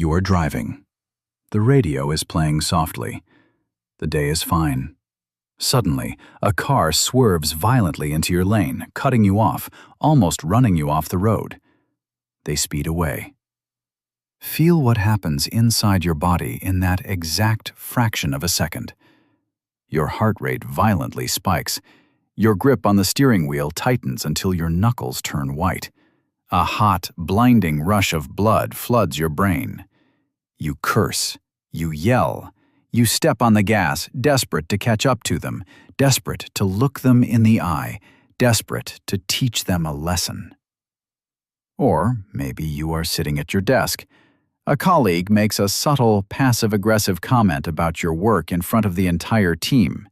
You are driving. The radio is playing softly. The day is fine. Suddenly, a car swerves violently into your lane, cutting you off, almost running you off the road. They speed away. Feel what happens inside your body in that exact fraction of a second. Your heart rate violently spikes. Your grip on the steering wheel tightens until your knuckles turn white. A hot, blinding rush of blood floods your brain. You curse. You yell. You step on the gas, desperate to catch up to them, desperate to look them in the eye, desperate to teach them a lesson. Or maybe you are sitting at your desk. A colleague makes a subtle, passive-aggressive comment about your work in front of the entire team.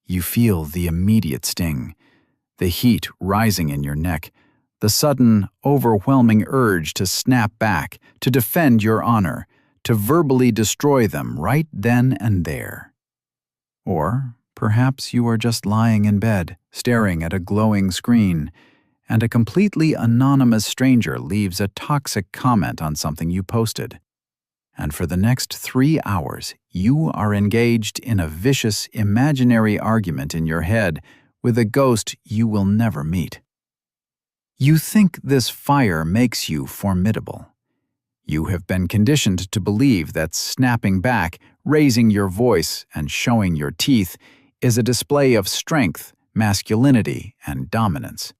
You feel the immediate sting, the heat rising in your neck, the sudden, overwhelming urge to snap back, to defend your honor, to verbally destroy them right then and there. Or perhaps you are just lying in bed, staring at a glowing screen, and a completely anonymous stranger leaves a toxic comment on something you posted. And for the next 3 hours, you are engaged in a vicious, imaginary argument in your head with a ghost you will never meet. You think this fire makes you formidable. You have been conditioned to believe that snapping back, raising your voice, and showing your teeth is a display of strength, masculinity, and dominance.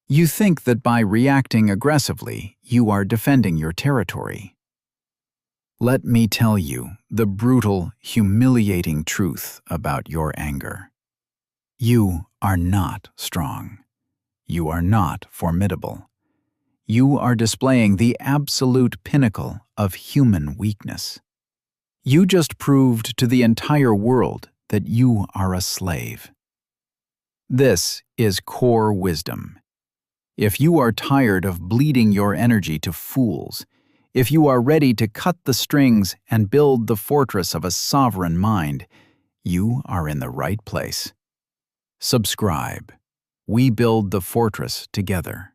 You think that by reacting aggressively, you are defending your territory. Let me tell you the brutal, humiliating truth about your anger. You are not strong. You are not formidable. You are displaying the absolute pinnacle of human weakness. You just proved to the entire world that you are a slave. This is core wisdom. If you are tired of bleeding your energy to fools, if you are ready to cut the strings and build the fortress of a sovereign mind, you are in the right place. Subscribe. We build the fortress together.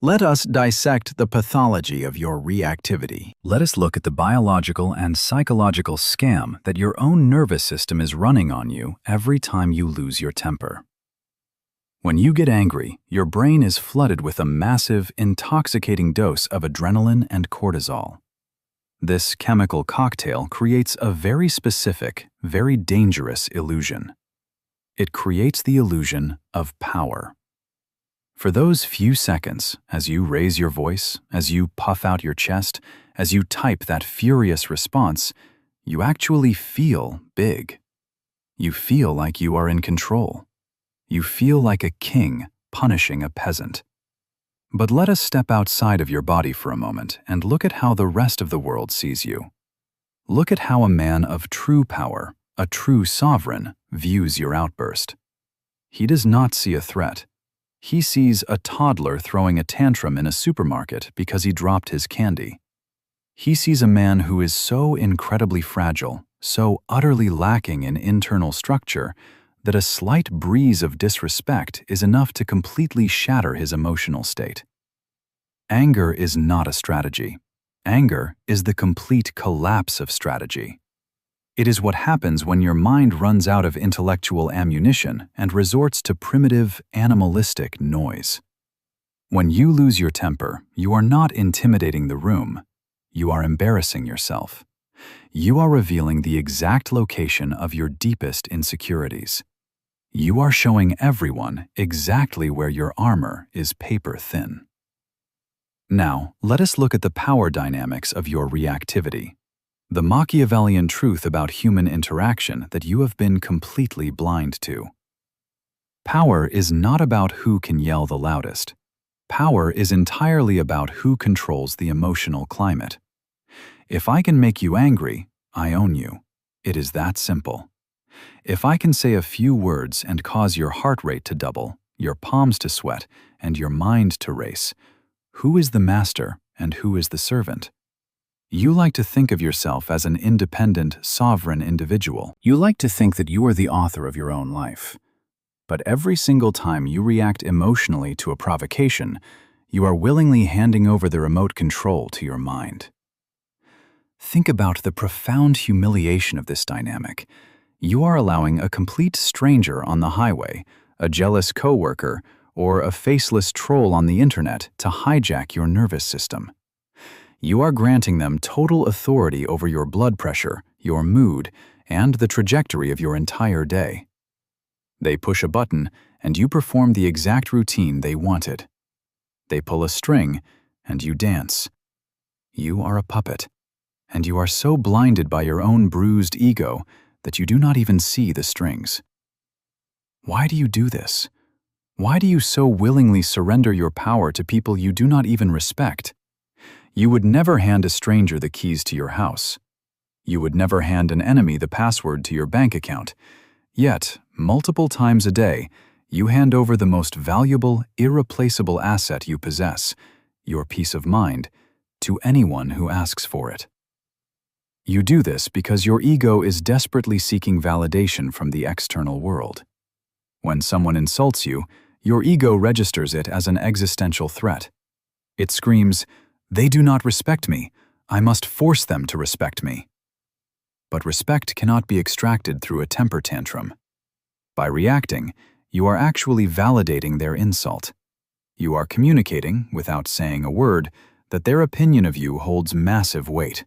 Let us dissect the pathology of your reactivity. Let us look at the biological and psychological scam that your own nervous system is running on you every time you lose your temper. When you get angry, your brain is flooded with a massive, intoxicating dose of adrenaline and cortisol. This chemical cocktail creates a very specific, very dangerous illusion. It creates the illusion of power. For those few seconds, as you raise your voice, as you puff out your chest, as you type that furious response, you actually feel big. You feel like you are in control. You feel like a king punishing a peasant. But let us step outside of your body for a moment and look at how the rest of the world sees you. Look at how a man of true power, a true sovereign, views your outburst. He does not see a threat. He sees a toddler throwing a tantrum in a supermarket because he dropped his candy. He sees a man who is so incredibly fragile, so utterly lacking in internal structure, that a slight breeze of disrespect is enough to completely shatter his emotional state. Anger is not a strategy. Anger is the complete collapse of strategy. It is what happens when your mind runs out of intellectual ammunition and resorts to primitive, animalistic noise. When you lose your temper, you are not intimidating the room. You are embarrassing yourself. You are revealing the exact location of your deepest insecurities. You are showing everyone exactly where your armor is paper thin. Now, let us look at the power dynamics of your reactivity. The Machiavellian truth about human interaction that you have been completely blind to. Power is not about who can yell the loudest. Power is entirely about who controls the emotional climate. If I can make you angry, I own you. It is that simple. If I can say a few words and cause your heart rate to double, your palms to sweat, and your mind to race, who is the master and who is the servant? You like to think of yourself as an independent, sovereign individual. You like to think that you are the author of your own life. But every single time you react emotionally to a provocation, you are willingly handing over the remote control to your mind. Think about the profound humiliation of this dynamic. You are allowing a complete stranger on the highway, a jealous coworker, or a faceless troll on the internet to hijack your nervous system. You are granting them total authority over your blood pressure, your mood, and the trajectory of your entire day. They push a button, and you perform the exact routine they wanted. They pull a string, and you dance. You are a puppet, and you are so blinded by your own bruised ego that you do not even see the strings. Why do you do this? Why do you so willingly surrender your power to people you do not even respect? You would never hand a stranger the keys to your house. You would never hand an enemy the password to your bank account. Yet, multiple times a day, you hand over the most valuable, irreplaceable asset you possess, your peace of mind, to anyone who asks for it. You do this because your ego is desperately seeking validation from the external world. When someone insults you, your ego registers it as an existential threat. It screams, "They do not respect me. I must force them to respect me." But respect cannot be extracted through a temper tantrum. By reacting, you are actually validating their insult. You are communicating, without saying a word, that their opinion of you holds massive weight.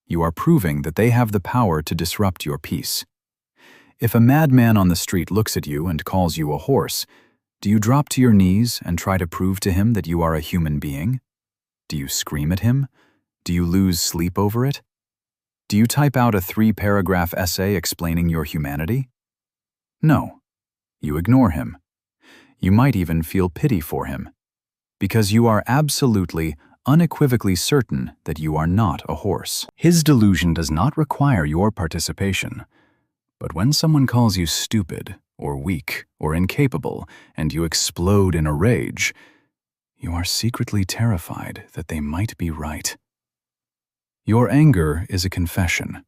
You are proving that they have the power to disrupt your peace. If a madman on the street looks at you and calls you a horse, do you drop to your knees and try to prove to him that you are a human being? Do you scream at him? Do you lose sleep over it? Do you type out a 3-paragraph essay explaining your humanity? No. You ignore him. You might even feel pity for him, because you are absolutely, unequivocally certain that you are not a horse. His delusion does not require your participation. But when someone calls you stupid, or weak, or incapable, and you explode in a rage, you are secretly terrified that they might be right. Your anger is a confession.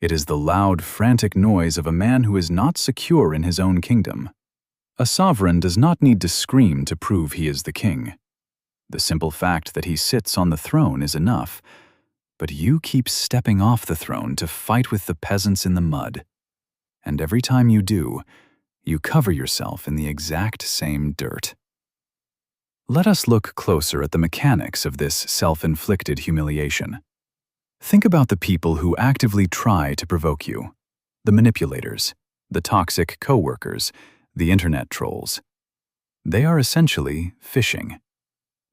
It is the loud, frantic noise of a man who is not secure in his own kingdom. A sovereign does not need to scream to prove he is the king. The simple fact that he sits on the throne is enough, but you keep stepping off the throne to fight with the peasants in the mud. And every time you do, you cover yourself in the exact same dirt. Let us look closer at the mechanics of this self-inflicted humiliation. Think about the people who actively try to provoke you: the manipulators, the toxic coworkers, the internet trolls. They are essentially fishing.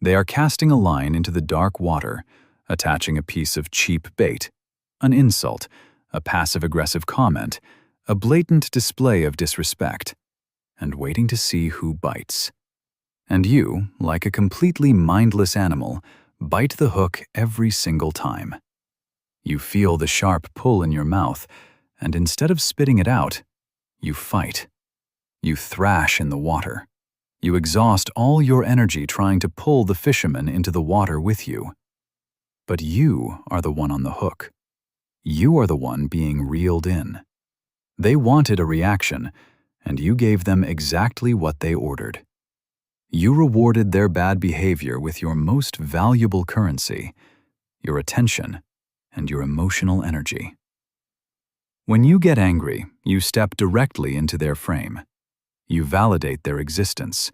They are casting a line into the dark water, attaching a piece of cheap bait, an insult, a passive-aggressive comment, a blatant display of disrespect, and waiting to see who bites. And you, like a completely mindless animal, bite the hook every single time. You feel the sharp pull in your mouth, and instead of spitting it out, you fight. You thrash in the water. You exhaust all your energy trying to pull the fisherman into the water with you. But you are the one on the hook. You are the one being reeled in. They wanted a reaction, and you gave them exactly what they ordered. You rewarded their bad behavior with your most valuable currency, your attention, and your emotional energy. When you get angry, you step directly into their frame. You validate their existence.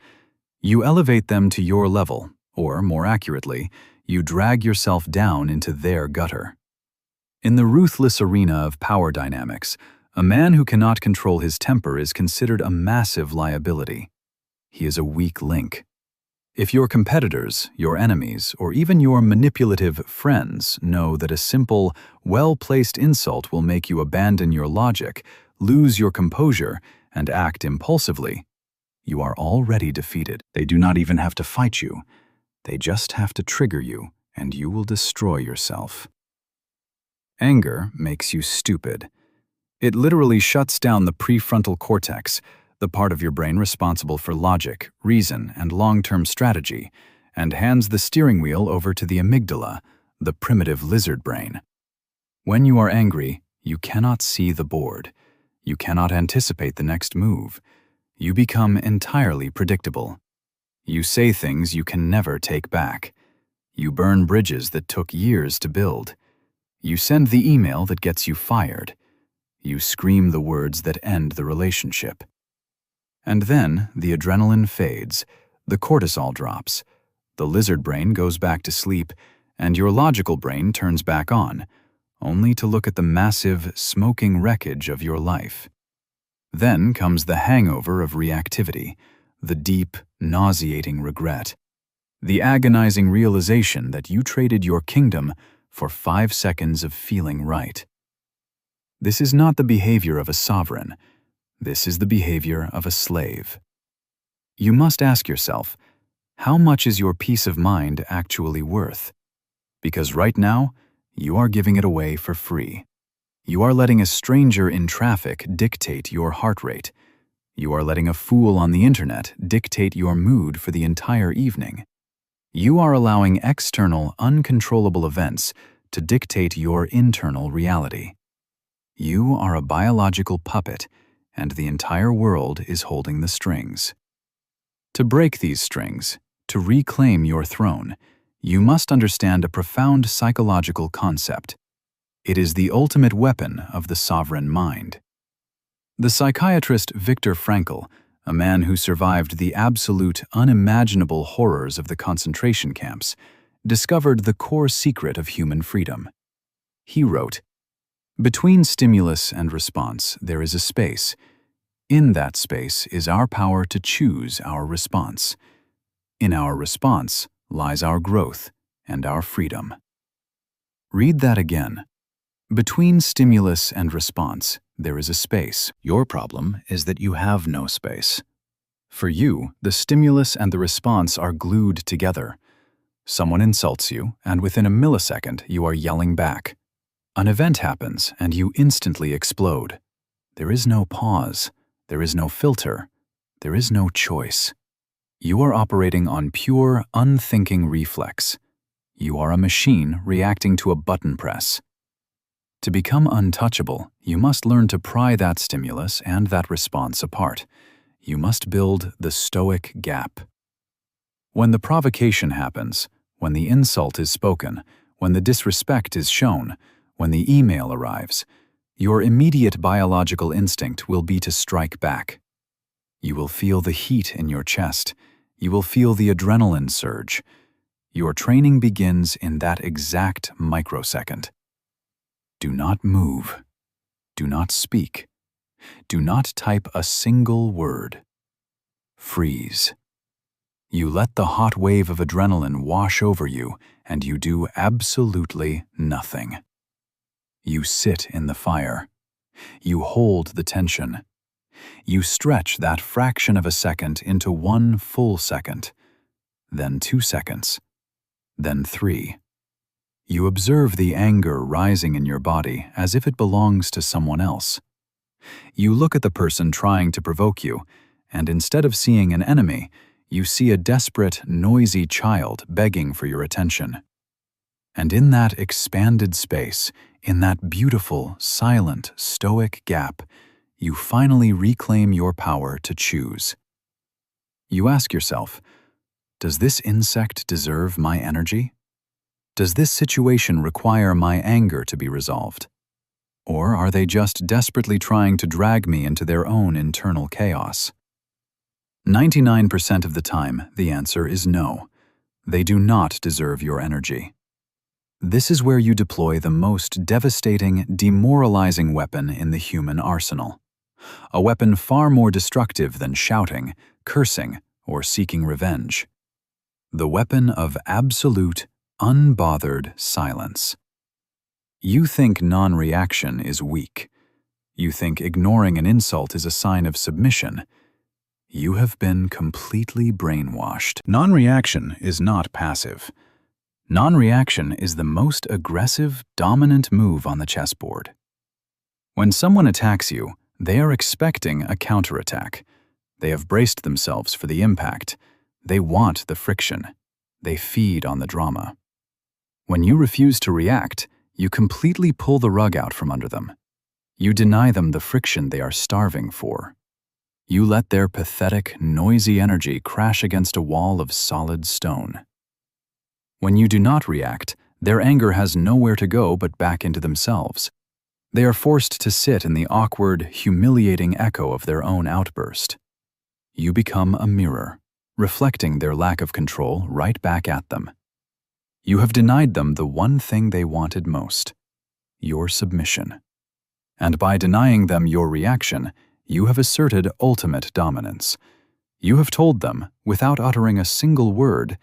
You elevate them to your level, or more accurately, you drag yourself down into their gutter. In the ruthless arena of power dynamics, a man who cannot control his temper is considered a massive liability. He is a weak link. If your competitors, your enemies, or even your manipulative friends know that a simple, well-placed insult will make you abandon your logic, lose your composure, and act impulsively, you are already defeated. They do not even have to fight you. They just have to trigger you, and you will destroy yourself. Anger makes you stupid. It literally shuts down the prefrontal cortex, the part of your brain responsible for logic, reason, and long-term strategy, and hands the steering wheel over to the amygdala, the primitive lizard brain. When you are angry, you cannot see the board. You cannot anticipate the next move. You become entirely predictable. You say things you can never take back. You burn bridges that took years to build. You send the email that gets you fired. You scream the words that end the relationship. And then the adrenaline fades, the cortisol drops, the lizard brain goes back to sleep, and your logical brain turns back on, only to look at the massive, smoking wreckage of your life. Then comes the hangover of reactivity, the deep, nauseating regret, the agonizing realization that you traded your kingdom for 5 seconds of feeling right. This is not the behavior of a sovereign. This is the behavior of a slave. You must ask yourself, how much is your peace of mind actually worth? Because right now, you are giving it away for free. You are letting a stranger in traffic dictate your heart rate. You are letting a fool on the internet dictate your mood for the entire evening. You are allowing external, uncontrollable events to dictate your internal reality. You are a biological puppet, and the entire world is holding the strings. To break these strings, to reclaim your throne, you must understand a profound psychological concept. It is the ultimate weapon of the sovereign mind. The psychiatrist Viktor Frankl, a man who survived the absolute, unimaginable horrors of the concentration camps, discovered the core secret of human freedom. He wrote, "Between stimulus and response, there is a space. In that space is our power to choose our response. In our response lies our growth and our freedom." Read that again. Between stimulus and response, there is a space. Your problem is that you have no space. For you, the stimulus and the response are glued together. Someone insults you, and within a millisecond, you are yelling back. An event happens, and you instantly explode. There is no pause. There is no filter. There is no choice. You are operating on pure, unthinking reflex. You are a machine reacting to a button press. To become untouchable, you must learn to pry that stimulus and that response apart. You must build the Stoic Gap. When the provocation happens, when the insult is spoken, when the disrespect is shown, when the email arrives, your immediate biological instinct will be to strike back. You will feel the heat in your chest. You will feel the adrenaline surge. Your training begins in that exact microsecond. Do not move. Do not speak. Do not type a single word. Freeze. You let the hot wave of adrenaline wash over you, and you do absolutely nothing. You sit in the fire. You hold the tension. You stretch that fraction of a second into 1 full second, then 2 seconds, then 3. You observe the anger rising in your body as if it belongs to someone else. You look at the person trying to provoke you, and instead of seeing an enemy, you see a desperate, noisy child begging for your attention. And in that expanded space, in that beautiful, silent, stoic gap, you finally reclaim your power to choose. You ask yourself, does this insect deserve my energy? Does this situation require my anger to be resolved? Or are they just desperately trying to drag me into their own internal chaos? 99% of the time, the answer is no. They do not deserve your energy. This is where you deploy the most devastating, demoralizing weapon in the human arsenal. A weapon far more destructive than shouting, cursing, or seeking revenge. The weapon of absolute, unbothered silence. You think non-reaction is weak. You think ignoring an insult is a sign of submission. You have been completely brainwashed. Non-reaction is not passive. Non-reaction is the most aggressive, dominant move on the chessboard. When someone attacks you, they are expecting a counterattack. They have braced themselves for the impact. They want the friction. They feed on the drama. When you refuse to react, you completely pull the rug out from under them. You deny them the friction they are starving for. You let their pathetic, noisy energy crash against a wall of solid stone. When you do not react, Their anger has nowhere to go but back into themselves. They are forced to sit in the awkward, humiliating echo of their own outburst. You become a mirror, reflecting their lack of control right back at them. You have denied them the one thing they wanted most, your submission. And by denying them your reaction, you have asserted ultimate dominance. You have told them, without uttering a single word,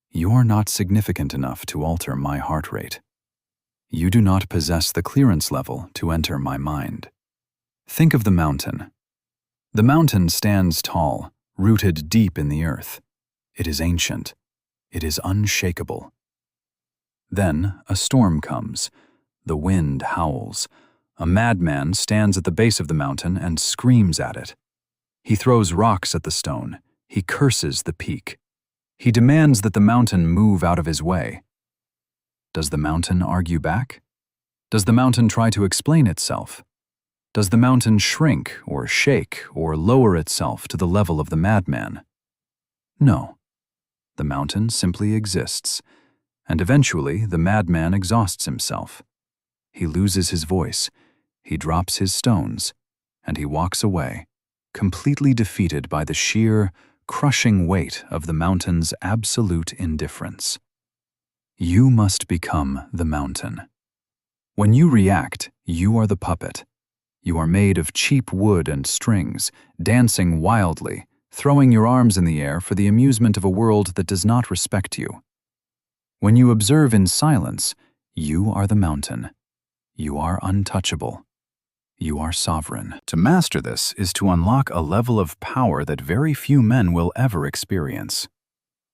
"You are not significant enough to alter my heart rate. You do not possess the clearance level to enter my mind." Think of the mountain. The mountain stands tall, rooted deep in the earth. It is ancient. It is unshakable. Then a storm comes. The wind howls. A madman stands at the base of the mountain and screams at it. He throws rocks at the stone. He curses the peak. He demands that the mountain move out of his way. Does the mountain argue back? Does the mountain try to explain itself? Does the mountain shrink or shake or lower itself to the level of the madman? No. The mountain simply exists, and eventually the madman exhausts himself. He loses his voice, he drops his stones, and he walks away, completely defeated by the sheer, crushing weight of the mountain's absolute indifference. You must become the mountain. When you react, you are the puppet. You are made of cheap wood and strings, dancing wildly, throwing your arms in the air for the amusement of a world that does not respect you. When you observe in silence, you are the mountain. You are untouchable. You are sovereign. To master this is to unlock a level of power that very few men will ever experience.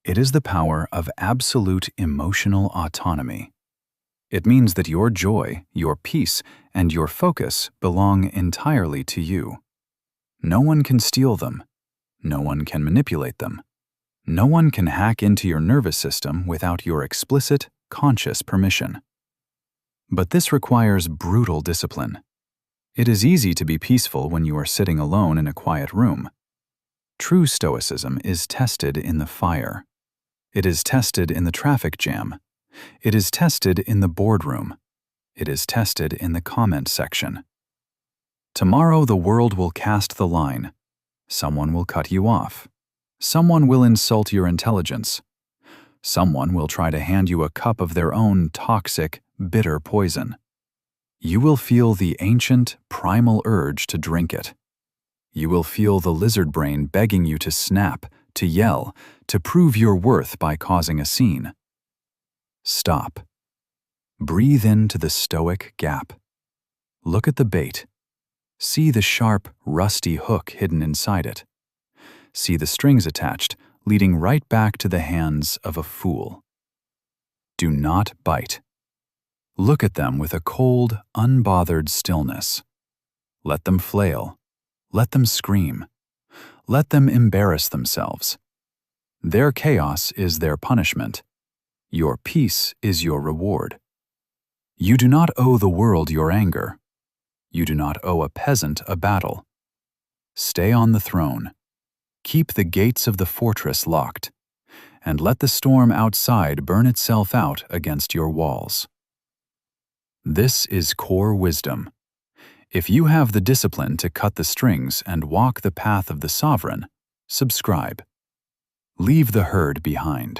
It is the power of absolute emotional autonomy. It means that your joy, your peace, and your focus belong entirely to you. No one can steal them. No one can manipulate them. No one can hack into your nervous system without your explicit, conscious permission. But this requires brutal discipline. It is easy to be peaceful when you are sitting alone in a quiet room. True Stoicism is tested in the fire. It is tested in the traffic jam. It is tested in the boardroom. It is tested in the comment section. Tomorrow the world will cast the line. Someone will cut you off. Someone will insult your intelligence. Someone will try to hand you a cup of their own toxic, bitter poison. You will feel the ancient, primal urge to drink it. You will feel the lizard brain begging you to snap, to yell, to prove your worth by causing a scene. Stop. Breathe into the Stoic Gap. Look at the bait. See the sharp, rusty hook hidden inside it. See the strings attached, leading right back to the hands of a fool. Do not bite. Look at them with a cold, unbothered stillness. Let them flail. Let them scream. Let them embarrass themselves. Their chaos is their punishment. Your peace is your reward. You do not owe the world your anger. You do not owe a peasant a battle. Stay on the throne. Keep the gates of the fortress locked, and let the storm outside burn itself out against your walls. This is core wisdom. If you have the discipline to cut the strings and walk the path of the sovereign, subscribe. Leave the herd behind.